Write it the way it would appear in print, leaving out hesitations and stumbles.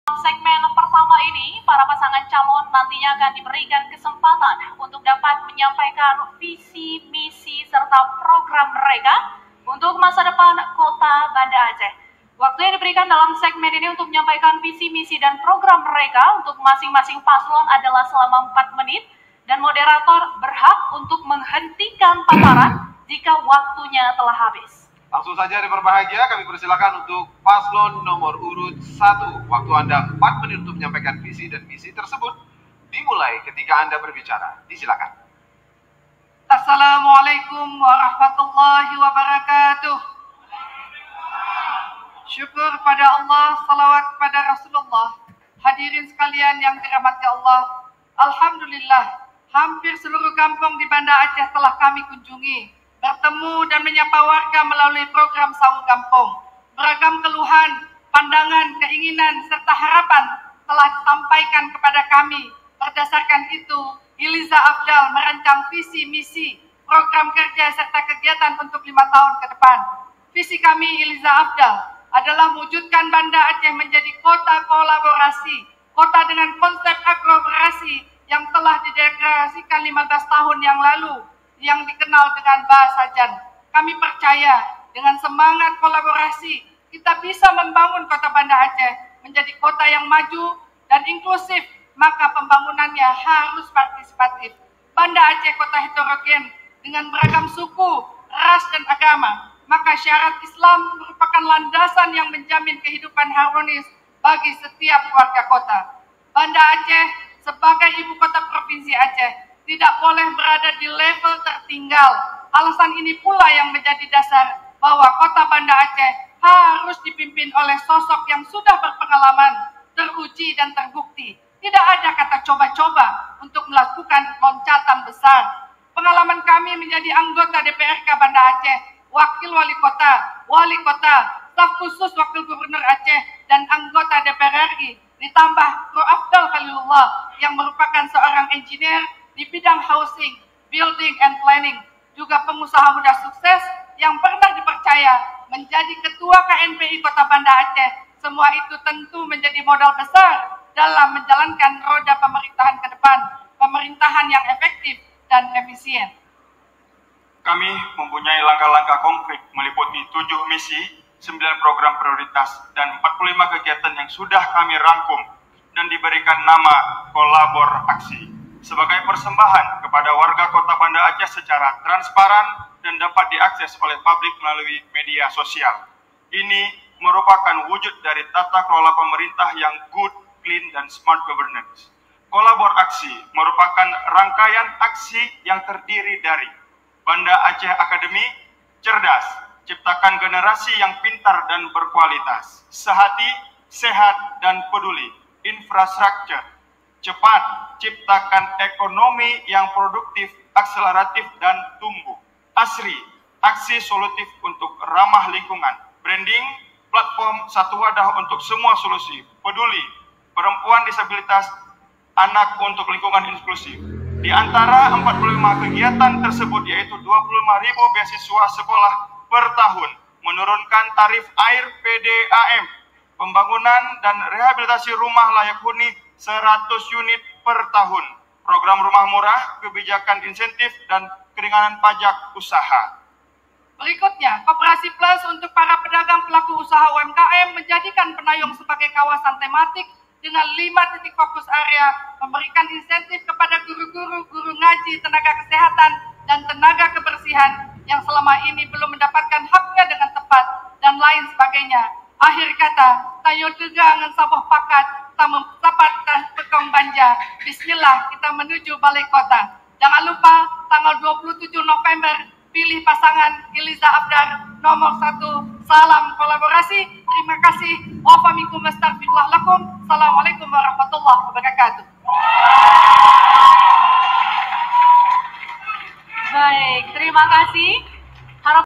Segmen pertama ini, para pasangan calon nantinya akan diberikan kesempatan untuk dapat menyampaikan visi, misi, serta program mereka untuk masa depan Kota Banda Aceh. Waktu yang diberikan dalam segmen ini untuk menyampaikan visi, misi, dan program mereka untuk masing-masing paslon adalah selama 4 menit, dan moderator berhak untuk menghentikan paparan jika waktunya telah habis. Langsung saja berbahagia, kami persilakan untuk paslon nomor urut 1. Waktu Anda 4 menit untuk menyampaikan visi dan misi tersebut dimulai ketika Anda berbicara. Disilakan. Assalamualaikum warahmatullahi wabarakatuh. Syukur pada Allah, salawat kepada Rasulullah. Hadirin sekalian yang dirahmati Allah, alhamdulillah, hampir seluruh kampung di Banda Aceh telah kami kunjungi, bertemu dan menyapa warga melalui program Sahur Kampung. Beragam keluhan, pandangan, keinginan, serta harapan telah disampaikan kepada kami. Berdasarkan itu, Iliza Afdal merancang visi, misi, program kerja, serta kegiatan untuk 5 tahun ke depan. Visi kami Iliza Afdal adalah mewujudkan Banda Aceh menjadi kota kolaborasi, kota dengan konsep aglomerasi yang telah dideklarasikan 15 tahun yang lalu, yang dikenal dengan bahasa Jan. Kami percaya dengan semangat kolaborasi, kita bisa membangun kota Banda Aceh menjadi kota yang maju dan inklusif, maka pembangunannya harus partisipatif. Banda Aceh kota heterogen dengan beragam suku, ras, dan agama, maka syarat Islam merupakan landasan yang menjamin kehidupan harmonis bagi setiap warga kota. Banda Aceh sebagai ibu kota provinsi Aceh tidak boleh berada di level tertinggal. Alasan ini pula yang menjadi dasar bahwa kota Banda Aceh harus dipimpin oleh sosok yang sudah berpengalaman, teruji, dan terbukti. Tidak ada kata coba-coba untuk melakukan loncatan besar. Pengalaman kami menjadi anggota DPRK Banda Aceh, wakil wali kota, staf khusus wakil gubernur Aceh, dan anggota DPR RI, ditambah Pro Afdal Khalilullah yang merupakan seorang engineer di bidang housing, building, and planning, juga pengusaha muda sukses yang pernah dipercaya menjadi ketua KNPI Kota Banda Aceh. Semua itu tentu menjadi modal besar dalam menjalankan roda pemerintahan ke depan, pemerintahan yang efektif dan efisien. Kami mempunyai langkah-langkah konkret meliputi 7 misi, 9 program prioritas, dan 45 kegiatan yang sudah kami rangkum dan diberikan nama Kolabor Aksi sebagai persembahan kepada warga Kota Banda Aceh secara transparan dan dapat diakses oleh publik melalui media sosial. Ini merupakan wujud dari tata kelola pemerintah yang good, clean, dan smart governance. Kolabor Aksi merupakan rangkaian aksi yang terdiri dari Banda Aceh Academy, cerdas, ciptakan generasi yang pintar dan berkualitas, sehati, sehat, dan peduli, infrastruktur, cepat, ciptakan ekonomi yang produktif, akseleratif, dan tumbuh, ASRI, aksi solutif untuk ramah lingkungan, branding, platform satu wadah untuk semua solusi, peduli, perempuan disabilitas, anak untuk lingkungan inklusif. Di antara 45 kegiatan tersebut yaitu 25.000 beasiswa sekolah per tahun, menurunkan tarif air PDAM, pembangunan dan rehabilitasi rumah layak huni 100 unit per tahun, program rumah murah, kebijakan insentif, dan keringanan pajak usaha. Berikutnya, Koperasi Plus untuk para pedagang pelaku usaha UMKM menjadikan Penayung sebagai kawasan tematik dengan 5 titik fokus area, memberikan insentif kepada guru-guru, guru ngaji, tenaga kesehatan, dan tenaga kebersihan yang selama ini belum mendapatkan haknya dengan tepat, dan lain sebagainya. Akhir kata, tayo tegang ngan saboh pakat, tamu sapat pekong banja. Bismillah, kita menuju balai kota. Jangan lupa, tanggal 27 November, pilih pasangan Iliza Afdal nomor 1. Salam kolaborasi. Terima kasih. Wa'alaikum warahmatullahi. Assalamualaikum warahmatullahi wabarakatuh. Baik, terima kasih.